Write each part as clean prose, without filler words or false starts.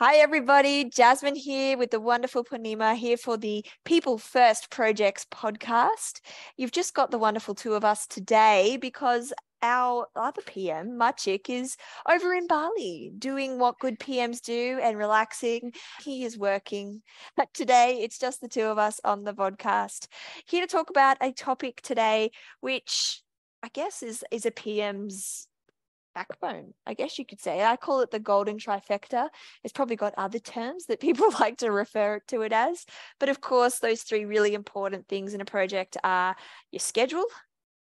Hi, everybody. Jasmine here with the wonderful Purnima here for the People First Projects Podcast. You've just got the wonderful two of us today because our other PM, Machik, is over in Bali doing what good PMs do and relaxing. He is working. But today, it's just the two of us on the podcast. Here to talk about a topic today, which I guess is a PM's backbone, I guess you could say. I call it the Golden Trifecta. It's probably got other terms that people like to refer to it as. But of course, those three really important things in a project are your schedule,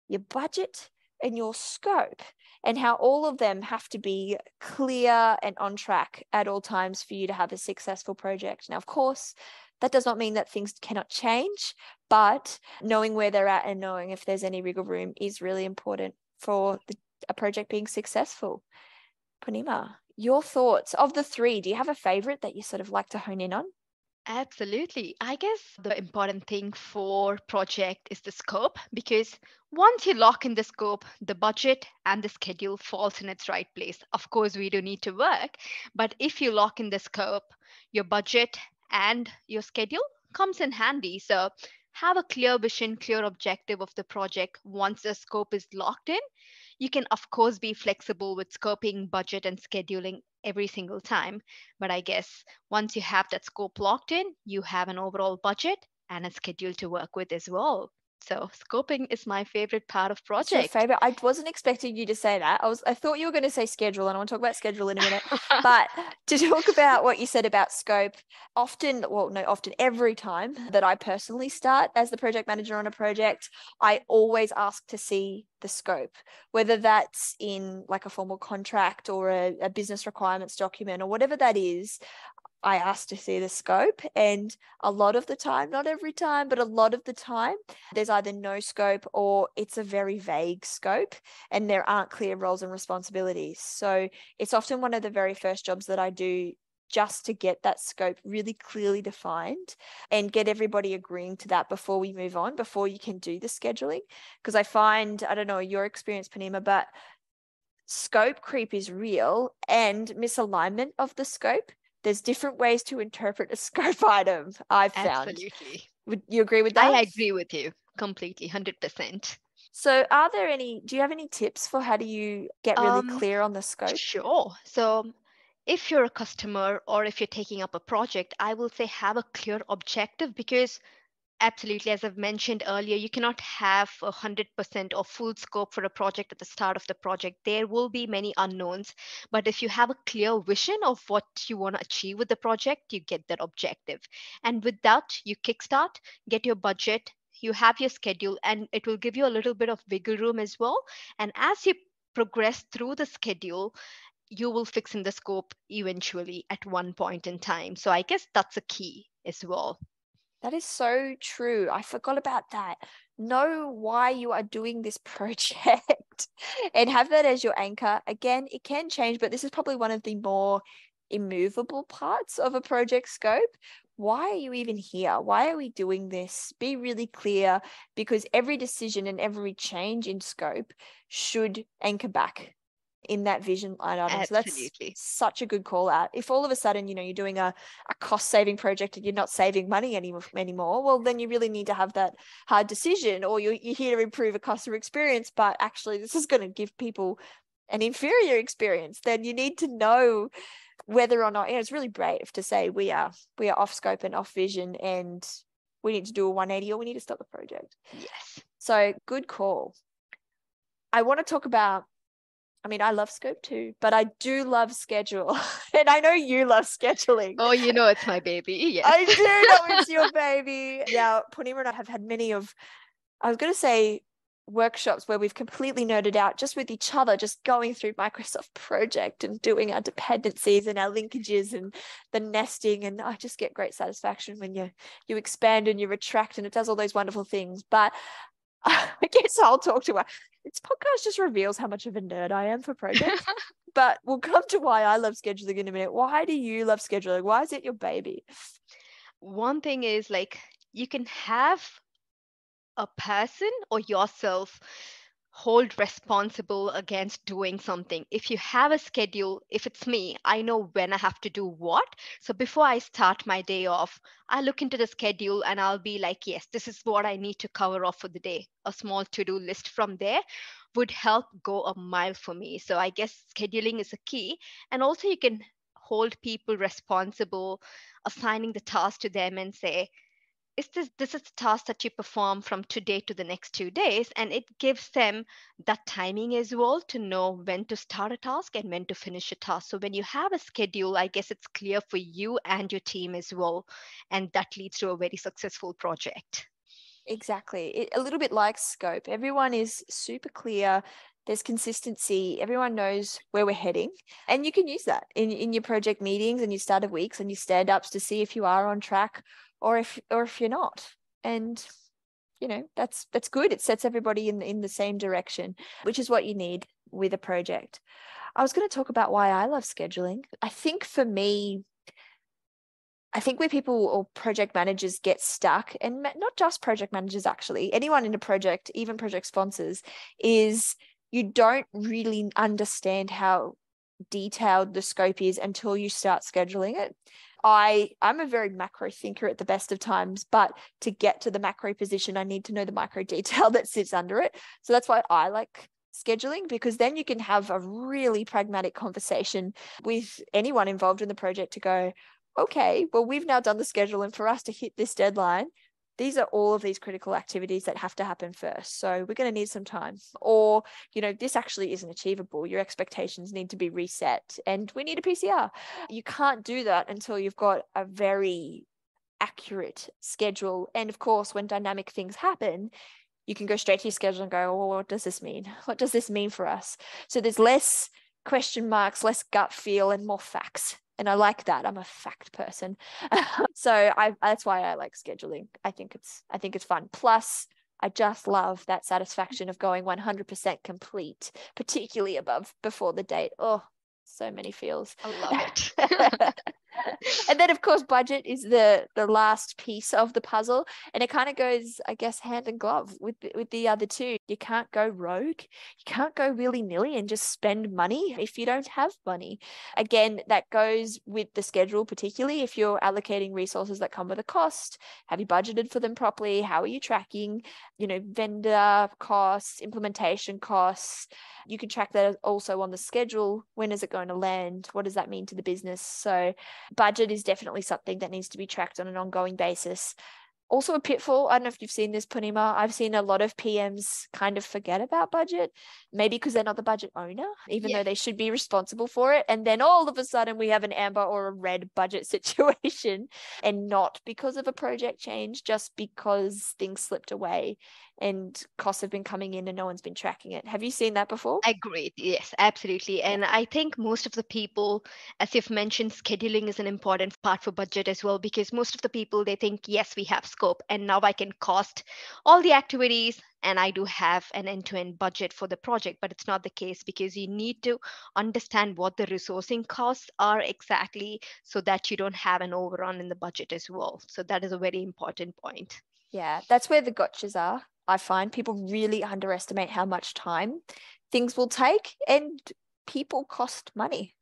your budget, and your scope, and how all of them have to be clear and on track at all times for you to have a successful project. Now, of course, that does not mean that things cannot change, but knowing where they're at and knowing if there's any wiggle room is really important for a project being successful. Purnima, your thoughts of the three, do you have a favorite that you sort of like to hone in on? Absolutely. I guess the important thing for project is the scope, because once you lock in the scope, the budget and the schedule falls in its right place. Of course, we do need to work, but if you lock in the scope, your budget and your schedule comes in handy. So have a clear vision, clear objective of the project once the scope is locked in. You can, of course, be flexible with scoping, budget, and scheduling every single time. But I guess once you have that scope locked in, you have an overall budget and a schedule to work with as well. So scoping is my favorite part of It's your project. favorite. I wasn't expecting you to say that. I thought you were going to say schedule, and I want to talk about schedule in a minute. But to talk about what you said about scope, every time that I personally start as the project manager on a project, I always ask to see the scope, whether that's in like a formal contract or a business requirements document or whatever that is. I ask to see the scope, and a lot of the time, not every time, but a lot of the time, there's either no scope or it's a very vague scope and there aren't clear roles and responsibilities. So it's often one of the very first jobs that I do, just to get that scope really clearly defined and get everybody agreeing to that before we move on, before you can do the scheduling. Because I find, I don't know your experience, Purnima, but scope creep is real, and misalignment of the scope. There's different ways to interpret a scope item, I've found. Absolutely. Would you agree with that? I agree with you completely, 100%. So do you have any tips for how do you get really Um, clear on the scope? sure. So if you're a customer or if you're taking up a project, I will say have a clear objective, because absolutely, as I've mentioned earlier, you cannot have 100% or full scope for a project at the start of the project. There will be many unknowns. But if you have a clear vision of what you want to achieve with the project, you get that objective. And with that, you kickstart, get your budget, you have your schedule, and it will give you a little bit of wiggle room as well. And as you progress through the schedule, you will fix in the scope eventually at one point in time. So I guess that's a key as well. That is so true. I forgot about that. Know why you are doing this project and have that as your anchor. Again, it can change, but this is probably one of the more immovable parts of a project scope. Why are you even here? Why are we doing this? Be really clear, because every decision and every change in scope should anchor back in that vision line item. So that's Absolutely. such a good call out. If all of a sudden, you're doing a cost saving project and you're not saving money anymore, well, then you really need to have that hard decision, or you're here to improve a customer experience, but actually this is going to give people an inferior experience. Then you need to know whether or not, it's really brave to say we are off scope and off vision and we need to do a 180 or we need to stop the project. Yes. So good call. I want to talk about, I love scope too, but I do love schedule. And I know you love scheduling. Oh, you know it's my baby. Yes. I do know it's your baby. Now, Purnima and I have had many workshops where we've completely nerded out just with each other, just going through Microsoft Project and doing our dependencies and our linkages and the nesting. And I just get great satisfaction when you expand and you retract and it does all those wonderful things. But I guess I'll talk to her. This podcast just reveals how much of a nerd I am for projects. But we'll come to why I love scheduling in a minute. Why do you love scheduling? Why is it your baby? One thing is, like, you can have a person or yourself hold responsible against doing something. If you have a schedule, if it's me, I know when I have to do what. So before I start my day off, I look into the schedule and I'll be like, yes, this is what I need to cover off for the day. A small to-do list from there would help go a mile for me. So I guess scheduling is a key. And also you can hold people responsible, assigning the task to them and say, is this is the task that you perform from today to the next 2 days, and it gives them that timing as well to know when to start a task and when to finish a task. So when you have a schedule, I guess it's clear for you and your team as well, and that leads to a very successful project. Exactly. A little bit like scope. Everyone is super clear. There's consistency. Everyone knows where we're heading. And you can use that in your project meetings and your start of weeks and your stand-ups to see if you are on track or if you're not. And that's good. It sets everybody in the same direction, which is what you need with a project. I was going to talk about why I love scheduling. I think for me, where people or project managers get stuck, and not just project managers, actually, anyone in a project, even project sponsors, is you don't really understand how detailed the scope is until you start scheduling it. I'm a very macro thinker at the best of times, but to get to the macro position, I need to know the micro detail that sits under it. So that's why I like scheduling, because then you can have a really pragmatic conversation with anyone involved in the project to go, okay, well, we've now done the schedule, and for us to hit this deadline, these are all of these critical activities that have to happen first. So we're going to need some time. Or, this actually isn't achievable. Your expectations need to be reset and we need a PCR. You can't do that until you've got a very accurate schedule. And of course, when dynamic things happen, you can go straight to your schedule and go, well, what does this mean? What does this mean for us? So there's less question marks, less gut feel, and more facts. And I like that. I'm a fact person. So that's why I like scheduling. I think it's fun. Plus, I just love that satisfaction of going 100% complete, particularly before the date. Oh, so many feels. I love it. And then, of course, budget is the last piece of the puzzle, and it kind of goes, I guess, hand in glove with the other two. You can't go rogue. You can't go willy-nilly and just spend money if you don't have money. Again, that goes with the schedule, particularly if you're allocating resources that come with a cost. Have you budgeted for them properly? How are you tracking, vendor costs, implementation costs? You can track that also on the schedule. When is it going to land? What does that mean to the business? So budget is definitely something that needs to be tracked on an ongoing basis. Also a pitfall, I don't know if you've seen this, Punima, I've seen a lot of PMs kind of forget about budget, maybe because they're not the budget owner, even though they should be responsible for it. And then all of a sudden we have an amber or a red budget situation, and not because of a project change, just because things slipped away and costs have been coming in and no one's been tracking it. Have you seen that before? Agreed. Yes, absolutely. And I think most of the people, as you've mentioned, scheduling is an important part for budget as well, because most of the people, they think, yes, we have scope and now I can cost all the activities and I do have an end-to-end budget for the project. But it's not the case, because you need to understand what the resourcing costs are exactly so that you don't have an overrun in the budget as well. So that is a very important point. Yeah, that's where the gotchas are. I find people really underestimate how much time things will take, and people cost money.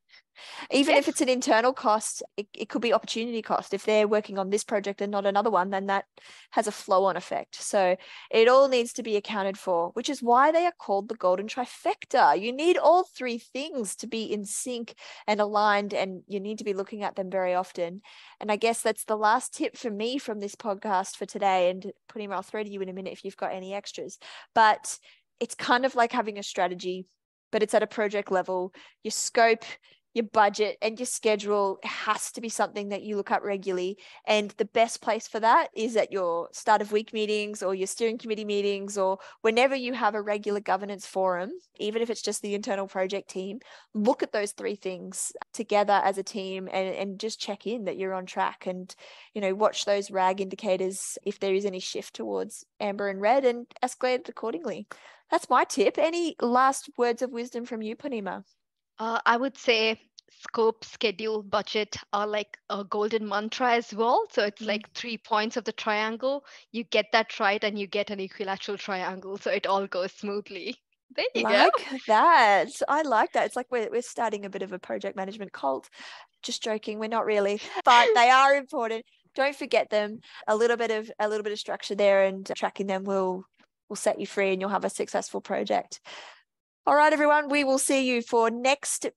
Even if it's an internal cost, it could be opportunity cost. If they're working on this project and not another one, then that has a flow-on effect. So it all needs to be accounted for, which is why they are called the Golden Trifecta. You need all three things to be in sync and aligned, and you need to be looking at them very often. And I guess that's the last tip for me from this podcast for today. And Punima, I'll throw to you in a minute if you've got any extras. But it's kind of like having a strategy, but it's at a project level. Your scope, your budget, and your schedule has to be something that you look at regularly. And the best place for that is at your start of week meetings or your steering committee meetings, or whenever you have a regular governance forum, even if it's just the internal project team. Look at those three things together as a team and just check in that you're on track, and watch those RAG indicators if there is any shift towards amber and red, and escalate it accordingly. That's my tip. Any last words of wisdom from you, Punima? I would say scope, schedule, budget are like a golden mantra as well. So it's like 3 points of the triangle. You get that right and you get an equilateral triangle. So it all goes smoothly. There you go. Like that. I like that. It's like we're starting a bit of a project management cult. Just joking, we're not really, but they are important. Don't forget them. A little bit of structure there, and tracking them will set you free, and you'll have a successful project. All right, everyone, we will see you for next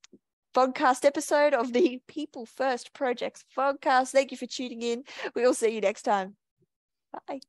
podcast episode of the People First Projects Vodcast. Thank you for tuning in. We will see you next time. Bye.